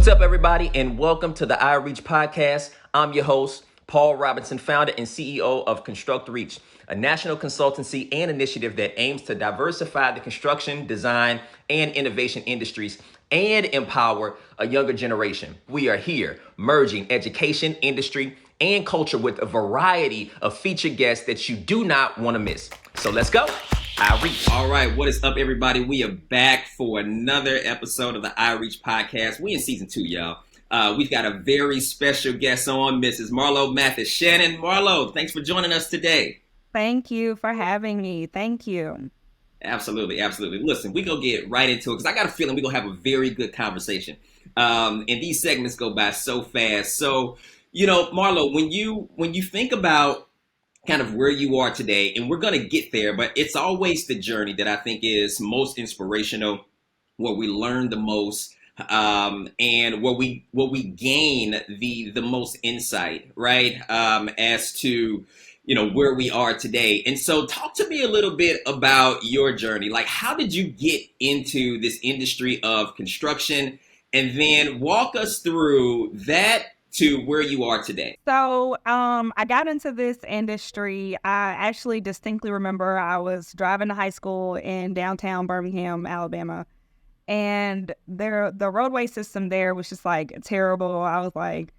What's up, everybody, and welcome to the iReach podcast. I'm your host, Paul Robinson, founder and CEO of ConstructReach, a national consultancy and initiative that aims to diversify the construction, design, and innovation industries and empower a younger generation. We are here merging education, industry, and culture with a variety of featured guests that you do not want to miss. So let's go. iReach. All right, what is up, everybody? We are back for another episode of the iReach podcast. We in season 2, y'all. We've got a very special guest on, Mrs. Marlowe Mathis-Shannon. Marlowe, thanks for joining us today. Thank you for having me. Thank you. Absolutely. Listen, we're going to get right into it because I got a feeling we're going to have a very good conversation. And these segments go by so fast. So, Marlowe, when you think about kind of where you are today, and we're going to get there, but it's always the journey that I think is most inspirational, where we learn the most, and where we gain the most insight, right? As to, where we are today. And so talk to me a little bit about your journey. Like, how did you get into this industry of construction? And then walk us through that to where you are today. So I got into this industry. I actually distinctly remember I was driving to high school in downtown Birmingham, Alabama, and the roadway system there was just like terrible. I was like,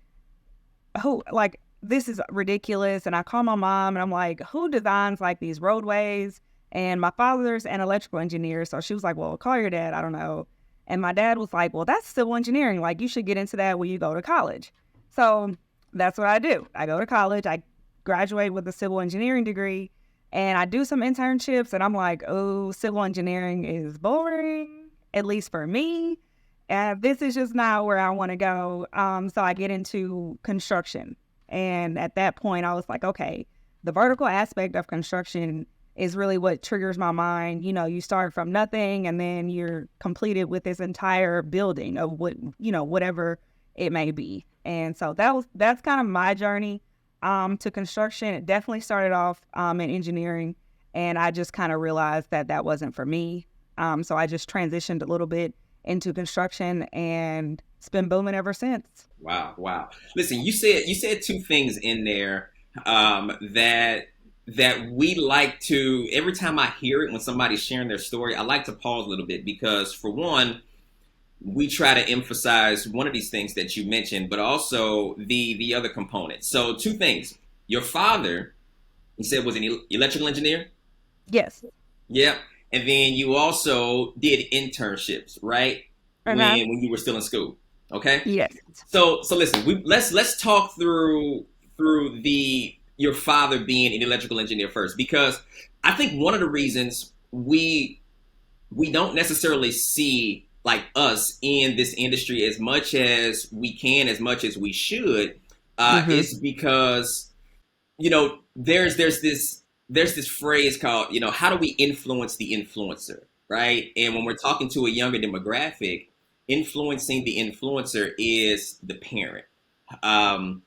this is ridiculous. And I called my mom and I'm like, who designs like these roadways? And my father's an electrical engineer. So she was like, well, call your dad. I don't know. And my dad was like, well, that's civil engineering. Like, you should get into that when you go to college. So that's what I do. I go to college, I graduate with a civil engineering degree, and I do some internships, and I'm like, oh, civil engineering is boring, at least for me. And this is just not where I want to go. So I get into construction. And at that point, I was like, okay, the vertical aspect of construction is really what triggers my mind. You start from nothing, and then you're completed with this entire building of whatever it may be. And so that's kind of my journey to construction. It definitely started off in engineering, and I just kind of realized that wasn't for me. So I just transitioned a little bit into construction, and it's been booming ever since. Wow. Listen, you said two things in there that we like to, every time I hear it when somebody's sharing their story, I like to pause a little bit because, for one, we try to emphasize one of these things that you mentioned, but also the other component. So 2 things. Your father, you said, was an electrical engineer? Yes. Yep. And then you also did internships, right? When you were still in school. Okay? Yes. So listen, let's talk through your father being an electrical engineer first, because I think one of the reasons we don't necessarily see like us in this industry as much as we can, as much as we should, is because, there's this phrase called, how do we influence the influencer, right? And when we're talking to a younger demographic, influencing the influencer is the parent. And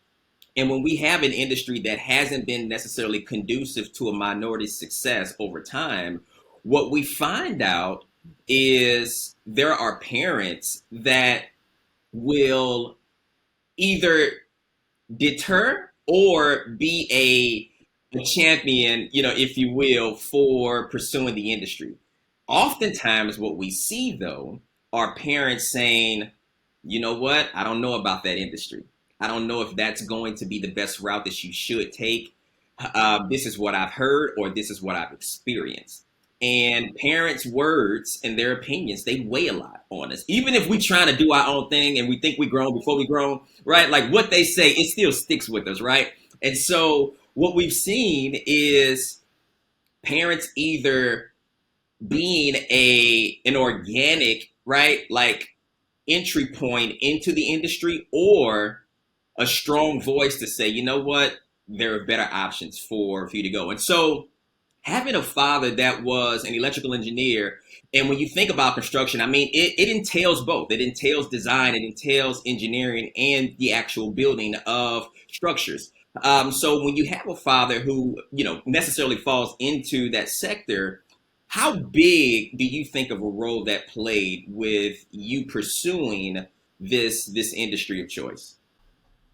when we have an industry that hasn't been necessarily conducive to a minority's success over time, what we find out is there are parents that will either deter or be a champion, if you will, for pursuing the industry. Oftentimes what we see, though, are parents saying, you know what, I don't know about that industry. I don't know if that's going to be the best route that you should take. This is what I've heard, or this is what I've experienced. And parents' words and their opinions, they weigh a lot on us. Even if we're trying to do our own thing and we think we're grown before we're grown, right? Like what they say, it still sticks with us, right? And so what we've seen is parents either being an organic, right, like entry point into the industry, or a strong voice to say, you know what, there are better options for you to go. And so having a father that was an electrical engineer, and when you think about construction, I mean, it entails both. It entails design, it entails engineering, and the actual building of structures. So when you have a father who, necessarily falls into that sector, how big do you think of a role that played with you pursuing this industry of choice?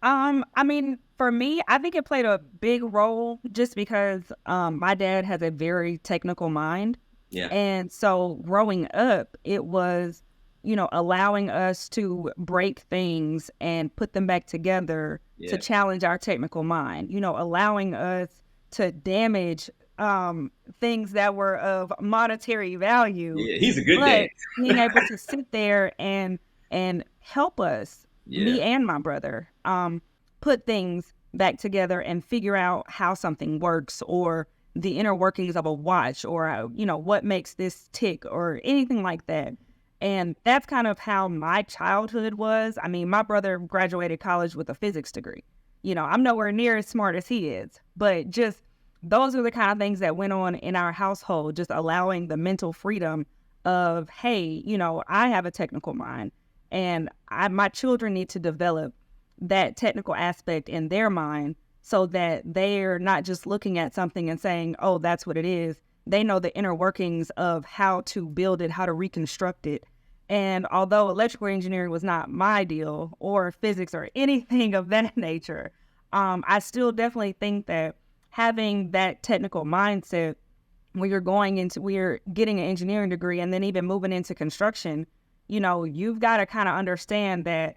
I mean, for me, I think it played a big role just because my dad has a very technical mind. Yeah, And so growing up, it was, allowing us to break things and put them back together to yeah, challenge our technical mind, allowing us to damage things that were of monetary value, yeah. He's a good dad. but being able to sit there and help us, Yeah, me and my brother, put things back together and figure out how something works, or the inner workings of a watch, or what makes this tick, or anything like that. And that's kind of how my childhood was. I mean, my brother graduated college with a physics degree. I'm nowhere near as smart as he is, but just those are the kind of things that went on in our household, just allowing the mental freedom of, hey, I have a technical mind, and my children need to develop that technical aspect in their mind, so that they're not just looking at something and saying, oh, that's what it is. They know the inner workings of how to build it, how to reconstruct it. And although electrical engineering was not my deal, or physics or anything of that nature, I still definitely think that having that technical mindset, when we're getting an engineering degree and then even moving into construction, you've got to kind of understand that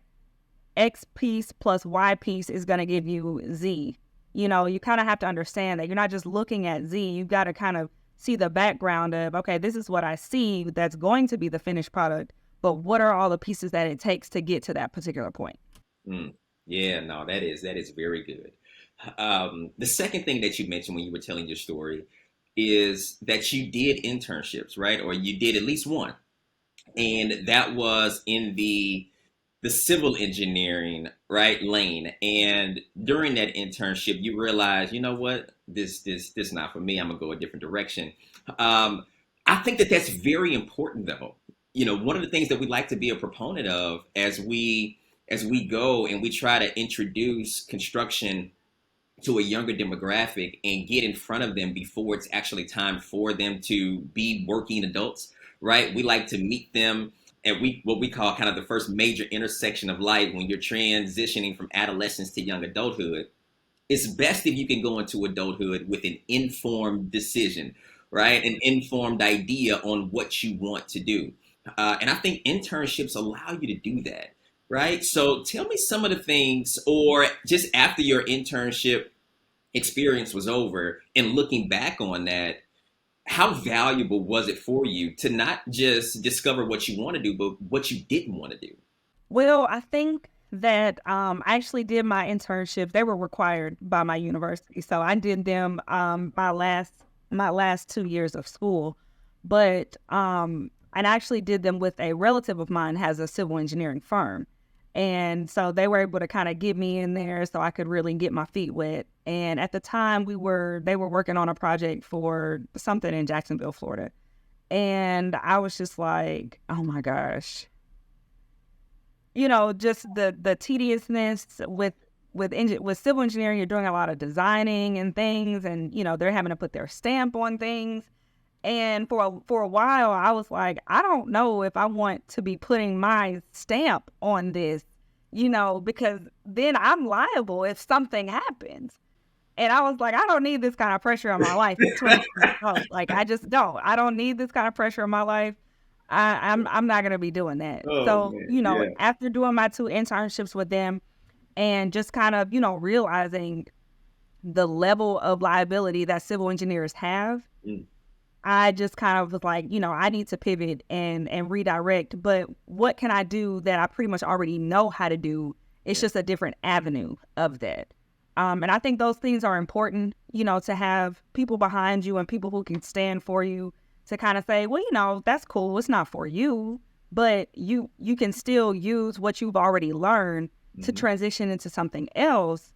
X piece plus Y piece is going to give you Z. You kind of have to understand that you're not just looking at Z. You've got to kind of see the background of, okay, this is what I see that's going to be the finished product, but what are all the pieces that it takes to get to that particular point? mm. Yeah. No, that is very good. The second thing that you mentioned when you were telling your story is that you did internships, right? Or you did at least one, and that was in the civil engineering right lane. And during that internship, you realize, you know what, this not for me. I'm gonna go a different direction. Um, I think that that's very important, though. One of the things that we like to be a proponent of as we go and we try to introduce construction to a younger demographic and get in front of them before it's actually time for them to be working adults, right? We like to meet them at what we call kind of the first major intersection of life when you're transitioning from adolescence to young adulthood. It's best if you can go into adulthood with an informed decision, right? An informed idea on what you want to do. And I think internships allow you to do that, right? So tell me some of the things, or just after your internship experience was over and looking back on that, how valuable was it for you to not just discover what you want to do, but what you didn't want to do? Well, I think that I actually did my internships. They were required by my university, so I did them my last 2 years of school. But and I actually did them with a relative of mine has a civil engineering firm, and so they were able to kind of get me in there so I could really get my feet wet. And at the time, they were working on a project for something in Jacksonville, Florida, and I was just like, oh my gosh, just the tediousness with civil engineering. You're doing a lot of designing and things, and they're having to put their stamp on things. And for a while, I was like, I don't know if I want to be putting my stamp on this, because then I'm liable if something happens. And I was like, I don't need this kind of pressure on my life at 20. Like, I just don't. I don't need this kind of pressure in my life. I'm not gonna be doing that. Oh So, man, yeah. after doing my 2 internships with them, and just kind of, realizing the level of liability that civil engineers have, Mm, I just kind of was like, I need to pivot and redirect. But what can I do that I pretty much already know how to do? It's yeah, just a different avenue of that. And I think those things are important, to have people behind you and people who can stand for you, to kind of say, well, that's cool. It's not for you, but you can still use what you've already learned to mhm, transition into something else,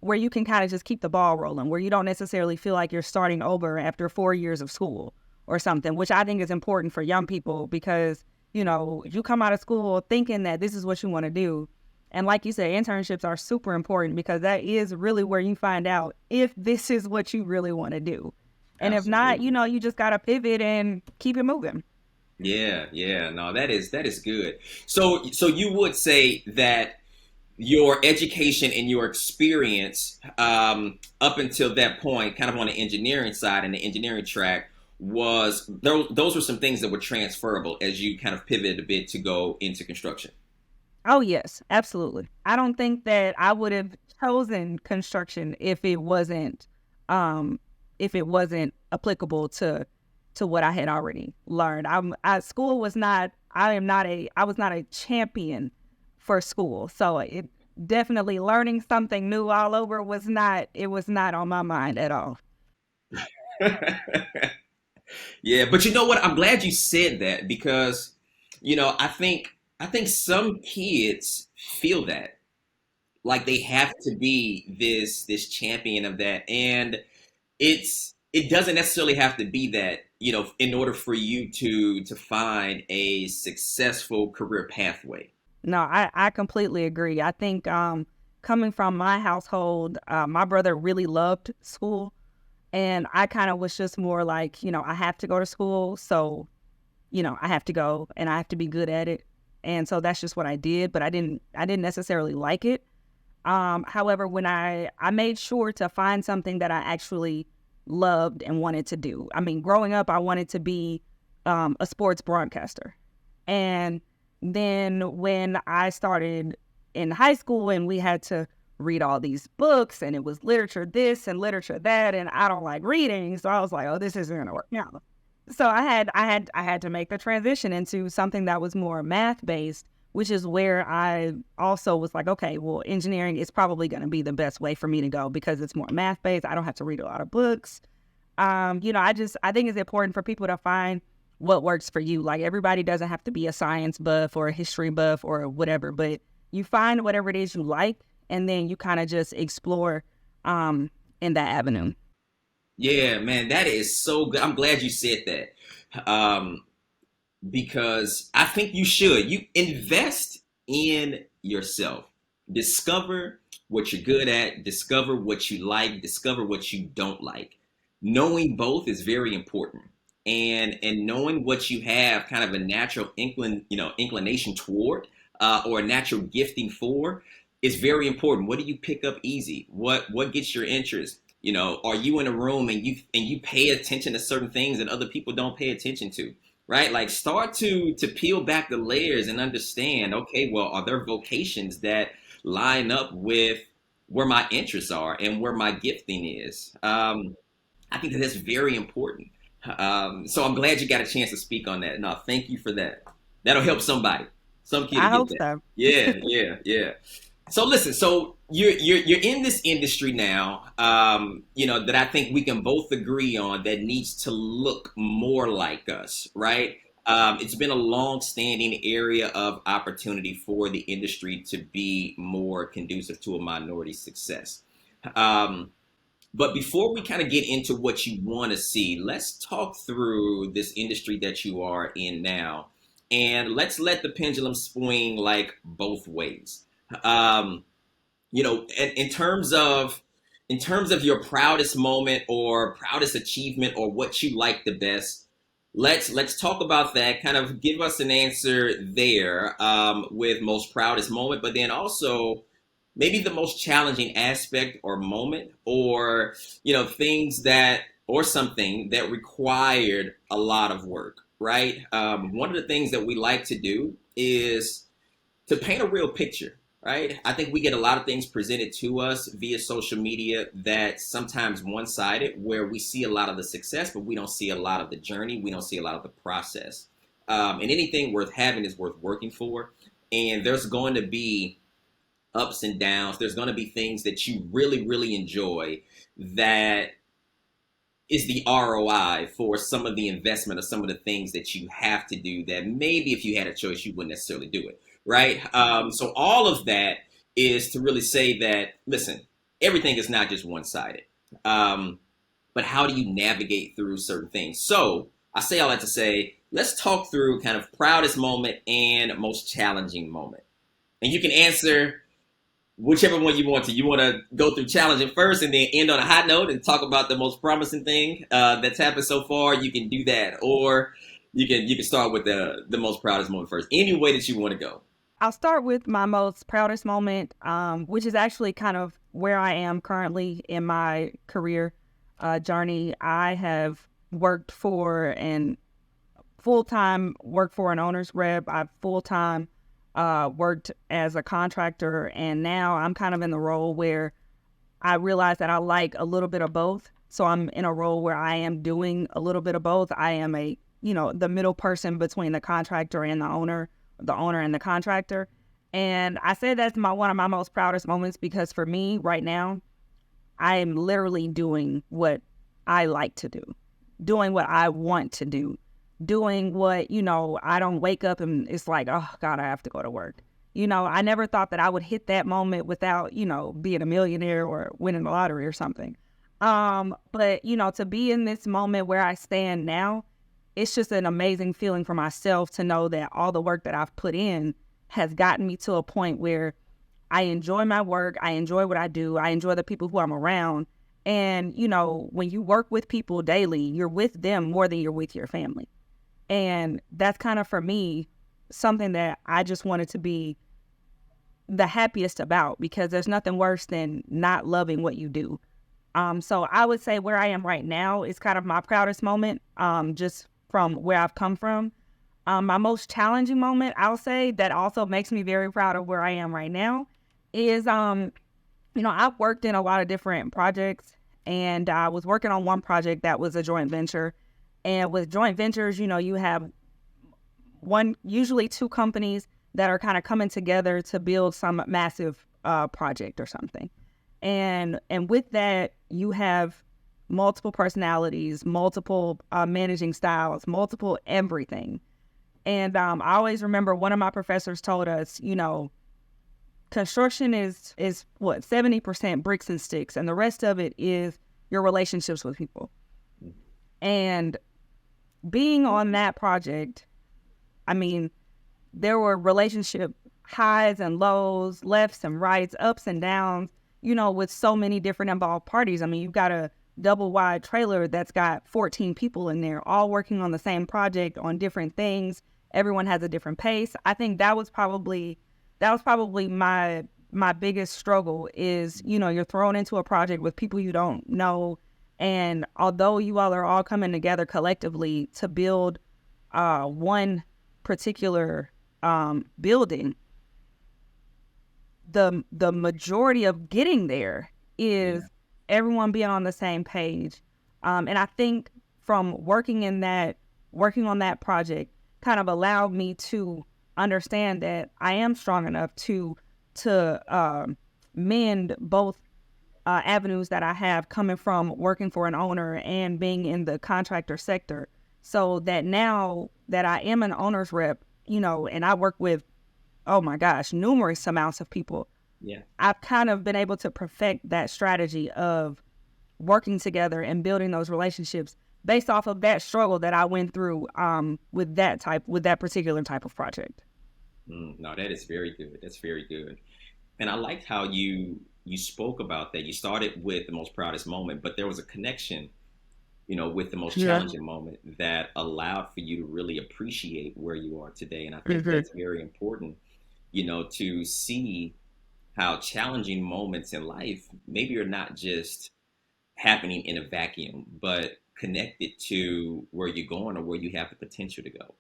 where you can kind of just keep the ball rolling, where you don't necessarily feel like you're starting over after 4 years of school or something, which I think is important for young people, because, you come out of school thinking that this is what you want to do. And like you said, internships are super important, because that is really where you find out if this is what you really want to do. And if not, absolutely. you just got to pivot and keep it moving. Yeah, yeah. No, that is good. So you would say that your education and your experience up until that point, kind of on the engineering side and the engineering track, was those were some things that were transferable as you kind of pivoted a bit to go into construction. Oh yes, absolutely. I don't think that I would have chosen construction um if it wasn't applicable to what I had already learned. School was not I was not a champion for school. So it definitely learning something new all over was not on my mind at all. Yeah, but you know what? I'm glad you said that because, I think some kids feel that like they have to be this champion of that, and it doesn't necessarily have to be that, in order for you to find a successful career pathway. No, I completely agree. I think coming from my household, my brother really loved school. And I kind of was just more like, I have to go to school. So, I have to go and I have to be good at it. And so that's just what I did. But I didn't necessarily like it. However, when I made sure to find something that I actually loved and wanted to do. I mean, growing up, I wanted to be a sports broadcaster. And then when I started in high school and we had to read all these books and it was literature this and literature that, and I don't like reading, so I was like, oh, this isn't gonna work out. So I had to make the transition into something that was more math based, which is where I also was like, okay, well, engineering is probably going to be the best way for me to go because it's more math based. I don't have to read a lot of books. I think it's important for people to find what works for you. Like everybody doesn't have to be a science buff or a history buff or whatever, but you find whatever it is you like, and then you kind of just explore in that avenue. Yeah, man, that is so good. I'm glad you said that. Because I think you should. You invest in yourself. Discover what you're good at, discover what you like, discover what you don't like. Knowing both is very important. And knowing what you have kind of a natural inclination toward, or a natural gifting for, is very important. What do you pick up easy? What gets your interest? Are you in a room and you pay attention to certain things that other people don't pay attention to? Right? Like start to peel back the layers and understand, okay, well, are there vocations that line up with where my interests are and where my gifting is? I think that that's very important. So I'm glad you got a chance to speak on that. No, thank you for that. That'll help somebody. Some kid I to get hope that. so. Yeah, yeah, yeah. So listen, so you're in this industry now, that I think we can both agree on that needs to look more like us, right? It's been a long-standing area of opportunity for the industry to be more conducive to a minority success. Um, but before we kind of get into what you want to see, let's talk through this industry that you are in now, and let's let the pendulum swing like both ways. Um, in terms of your proudest moment or proudest achievement or what you like the best, let's talk about that. Kind of give us an answer there, with most proudest moment, but then also maybe the most challenging aspect or moment, or things that or something that required a lot of work. Right. One of the things that we like to do is to paint a real picture, right? I think we get a lot of things presented to us via social media that sometimes one-sided, where we see a lot of the success, but we don't see a lot of the journey. We don't see a lot of the process. And anything worth having is worth working for. And there's going to be ups and downs. There's going to be things that you really, really enjoy that is the ROI for some of the investment or some of the things that you have to do that maybe if you had a choice, you wouldn't necessarily do it. Right. So all of that is to really say that, listen, everything is not just one sided. Um, but how do you navigate through certain things? So I say all that to say, let's talk through kind of proudest moment and most challenging moment. And you can answer whichever one you want to. You want to go through challenging first and then end on a high note and talk about the most promising thing that's happened so far. You can do that, or You can start with the most proudest moment first. Any way that you want to go. I'll start with my most proudest moment, which is actually kind of where I am currently in my career journey. I have worked for an full-time worked for an owner's rep. I've full-time worked as a contractor, and now I'm kind of in the role where I realize that I like a little bit of both. So I'm in a role where I am doing a little bit of both. I am the middle person between the contractor and the owner and the contractor. And I say that's one of my most proudest moments because for me right now, I am literally doing what I like to do, doing what I want to do, doing what, I don't wake up and it's like, oh God, I have to go to work. I never thought that I would hit that moment without, being a millionaire or winning the lottery or something. But, to be in this moment where I stand now, it's just an amazing feeling for myself to know that all the work that I've put in has gotten me to a point where I enjoy my work. I enjoy what I do. I enjoy the people who I'm around. And, when you work with people daily, you're with them more than you're with your family. And that's kind of, for me, something that I just wanted to be the happiest about, because there's nothing worse than not loving what you do. So I would say where I am right now is kind of my proudest moment, just from where I've come from. My most challenging moment, I'll say, that also makes me very proud of where I am right now is, I've worked in a lot of different projects, and I was working on one project that was a joint venture. And with joint ventures, you have usually two companies that are kind of coming together to build some massive project or something. And with that, you have multiple personalities, multiple managing styles, multiple everything. And I always remember one of my professors told us, construction is what, 70% bricks and sticks, and the rest of it is your relationships with people. And being on that project, I mean, there were relationship highs and lows, lefts and rights, ups and downs, with so many different involved parties. I mean, you've got a double wide trailer that's got 14 people in there, all working on the same project on different things. Everyone has a different pace. I think that was probably my biggest struggle is, you're thrown into a project with people you don't know. And although you all are all coming together collectively to build one particular building, the majority of getting there is everyone being on the same page. And I think from working on that project kind of allowed me to understand that I am strong enough to mend both avenues that I have coming from working for an owner and being in the contractor sector, so that now that I am an owner's rep, and I work with, oh my gosh, numerous amounts of people. Yeah. I've kind of been able to perfect that strategy of working together and building those relationships based off of that struggle that I went through with that particular type of project. No, that is very good. That's very good. And I liked how you spoke about that. You started with the most proudest moment, but there was a connection, with the most challenging moment that allowed for you to really appreciate where you are today. And I think that's very important, to see how challenging moments in life maybe are not just happening in a vacuum, but connected to where you're going or where you have the potential to go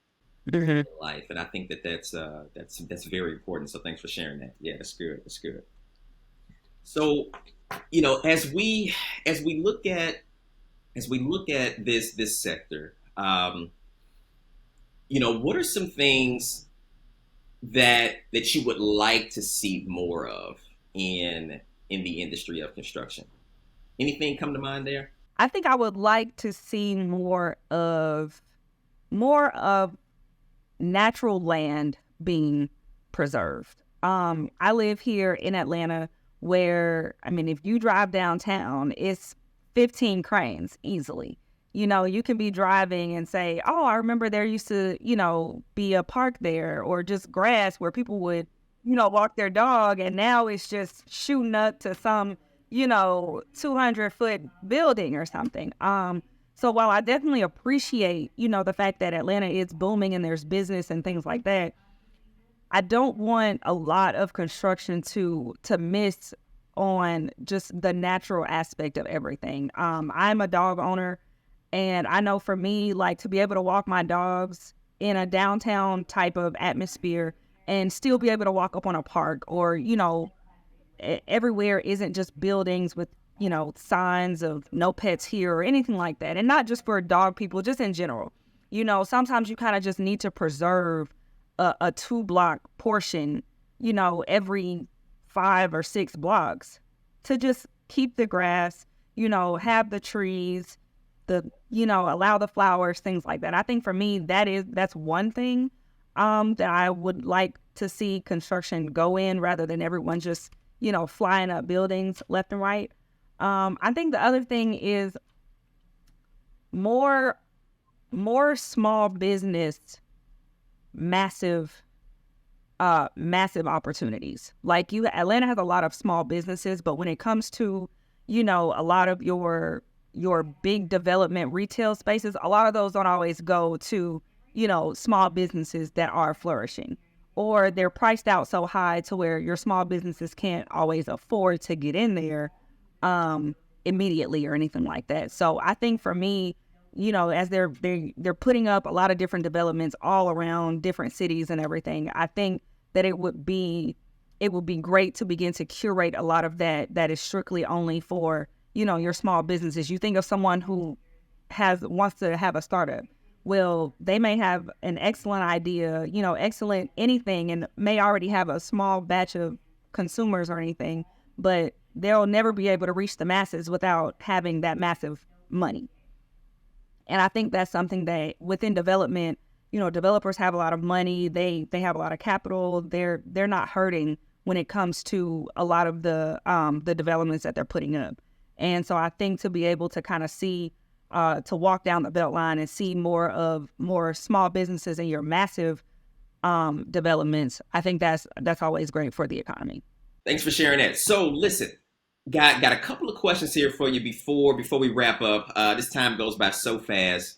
in life. And I think that's very important. So thanks for sharing that. Yeah, that's good. That's good. So, as we look at this sector, what are some things that you would like to see more of in the industry of construction? Anything come to mind there? I think I would like to see more of natural land being preserved. I live here in Atlanta where, I mean, if you drive downtown, it's 15 cranes easily. You can be driving and say, oh, I remember there used to, be a park there, or just grass where people would, walk their dog. And now it's just shooting up to some, 200-foot building or something. So while I definitely appreciate, the fact that Atlanta is booming and there's business and things like that, I don't want a lot of construction to miss on just the natural aspect of everything. I'm a dog owner, and I know for me, like, to be able to walk my dogs in a downtown type of atmosphere and still be able to walk up on a park, or everywhere isn't just buildings with signs of no pets here or anything like that, and not just for dog people, just in general. Sometimes you kind of just need to preserve a 2-block portion, every 5 or 6 blocks, to just keep the grass, have the trees, allow the flowers, things like that. I think for me, that's one thing that I would like to see construction go in, rather than everyone just, flying up buildings left and right. I think the other thing is more small business, massive opportunities. Like, Atlanta has a lot of small businesses, but when it comes to, a lot of your big development retail spaces, a lot of those don't always go to, small businesses that are flourishing, or they're priced out so high to where your small businesses can't always afford to get in there immediately or anything like that. So I think for me, as they're putting up a lot of different developments all around different cities and everything, I think that it would be great to begin to curate a lot of that is strictly only for, your small businesses. You think of someone who wants to have a startup. Well, they may have an excellent idea, excellent anything, and may already have a small batch of consumers or anything, but they'll never be able to reach the masses without having that massive money. And I think that's something that within development, developers have a lot of money, they have a lot of capital, they're not hurting when it comes to a lot of the developments that they're putting up. And so I think to be able to kind of see, to walk down the belt line and see more small businesses in your massive developments, I think that's always great for the economy. Thanks for sharing that. So listen, got a couple of questions here for you before we wrap up. This time goes by so fast.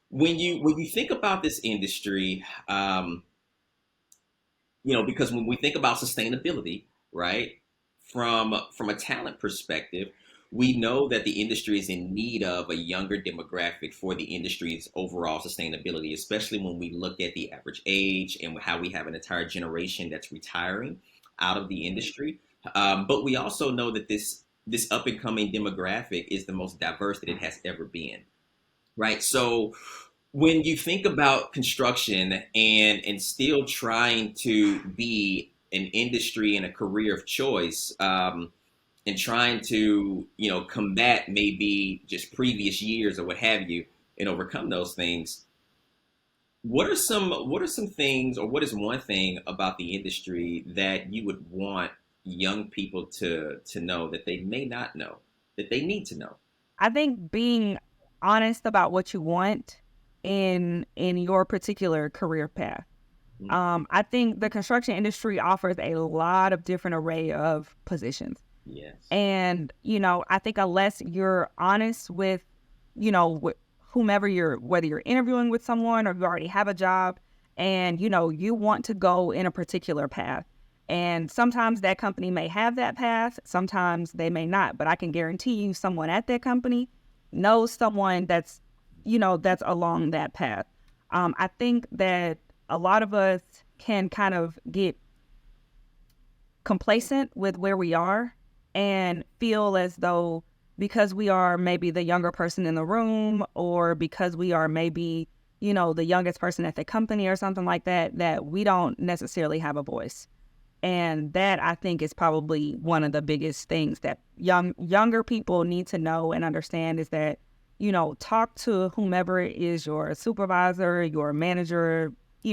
When you think about this industry, because when we think about sustainability, right, from a talent perspective, we know that the industry is in need of a younger demographic for the industry's overall sustainability, especially when we look at the average age and how we have an entire generation that's retiring out of the industry. But we also know that this up and coming demographic is the most diverse that it has ever been, right? So when you think about construction and still trying to be an industry and a career of choice, and trying to, combat maybe just previous years or what have you, and overcome those things, what are some things, or what is one thing about the industry that you would want young people to know that they may not know, that they need to know? I think being honest about what you want in your particular career path. I think the construction industry offers a lot of different array of positions. Yes. And, I think unless you're honest with, with whomever whether you're interviewing with someone or you already have a job, and, you want to go in a particular path. And sometimes that company may have that path, sometimes they may not, but I can guarantee you someone at that company knows someone that's along that path. I think that a lot of us can kind of get complacent with where we are and feel as though because we are maybe the younger person in the room, or because we are maybe, the youngest person at the company or something like that, that we don't necessarily have a voice. And that, I think, is probably one of the biggest things that younger people need to know and understand, is that, talk to whomever is your supervisor, your manager, the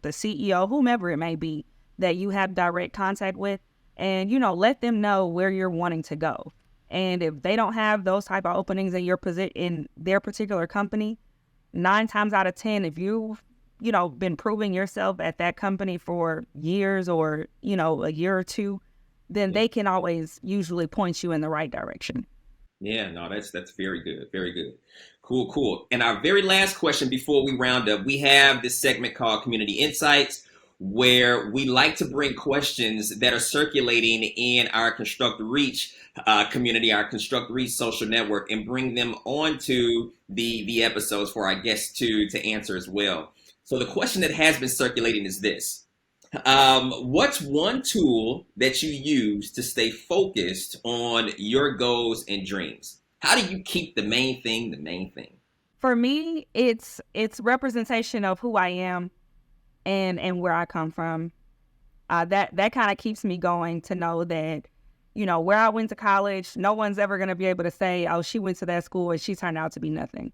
CEO, whomever it may be that you have direct contact with, and, let them know where you're wanting to go. And if they don't have those type of openings in their particular company, 9 times out of 10, if you've, been proving yourself at that company for years, or, a year or two, then they can always usually point you in the right direction. Yeah, no, that's very good. Very good. Cool, cool. And our very last question before we round up, we have this segment called Community Insights, where we like to bring questions that are circulating in our Construct Reach community, our Construct Reach social network, and bring them onto the episodes for our guests to answer as well. So the question that has been circulating is this. What's one tool that you use to stay focused on your goals and dreams? How do you keep the main thing the main thing? For me, it's representation of who I am and where I come from. That kind of keeps me going to know that, where I went to college, no one's ever going to be able to say, oh, she went to that school and she turned out to be nothing.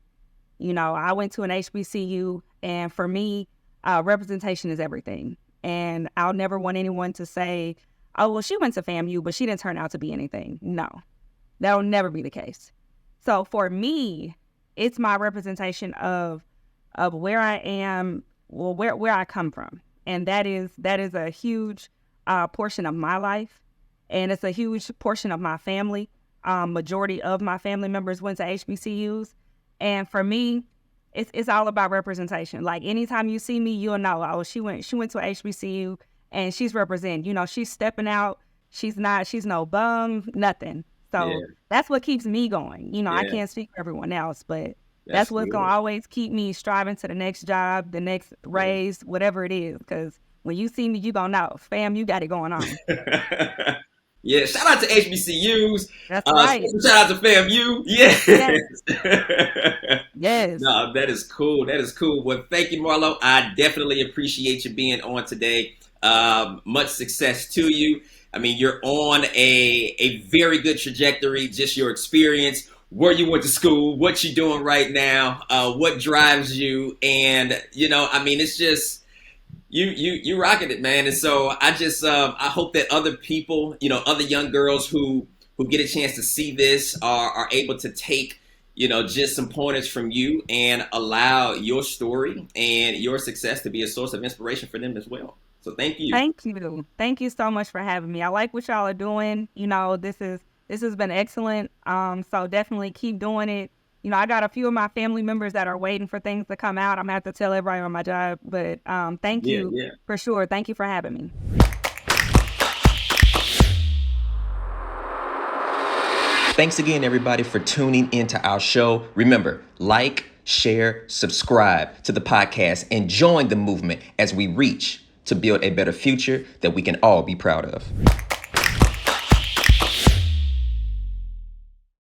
I went to an HBCU, and for me, representation is everything. And I'll never want anyone to say, oh, well, she went to FAMU, but she didn't turn out to be anything. No, that'll never be the case. So for me, it's my representation of where I am, well, where I come from. And that is a huge portion of my life. And it's a huge portion of my family. Majority of my family members went to HBCUs. And for me, it's all about representation. Like anytime you see me, you'll know, oh, she went to a HBCU and she's representing. She's stepping out. She's no bum, nothing. So that's what keeps me going. I can't speak for everyone else, but that's what's going to always keep me striving to the next job, the next raise, whatever it is. Because when you see me, you're going to know, fam, you got it going on. Yeah, shout out to HBCUs. That's right. Shout out to FAMU. Yes. Yes. No, that is cool. That is cool. Well, thank you, Marlowe. I definitely appreciate you being on today. Much success to you. I mean, you're on a very good trajectory, just your experience, where you went to school, what you're doing right now, what drives you. And, I mean, it's just, you rocking it, man. And so I just I hope that other people, other young girls who get a chance to see this are able to take, just some pointers from you and allow your story and your success to be a source of inspiration for them as well. So thank you. Thank you. Thank you so much for having me. I like what y'all are doing. This has been excellent. So definitely keep doing it. I got a few of my family members that are waiting for things to come out. I'm going to have to tell everybody on my job, but thank you for sure. Thank you for having me. Thanks again, everybody, for tuning into our show. Remember, like, share, subscribe to the podcast, and join the movement as we reach to build a better future that we can all be proud of.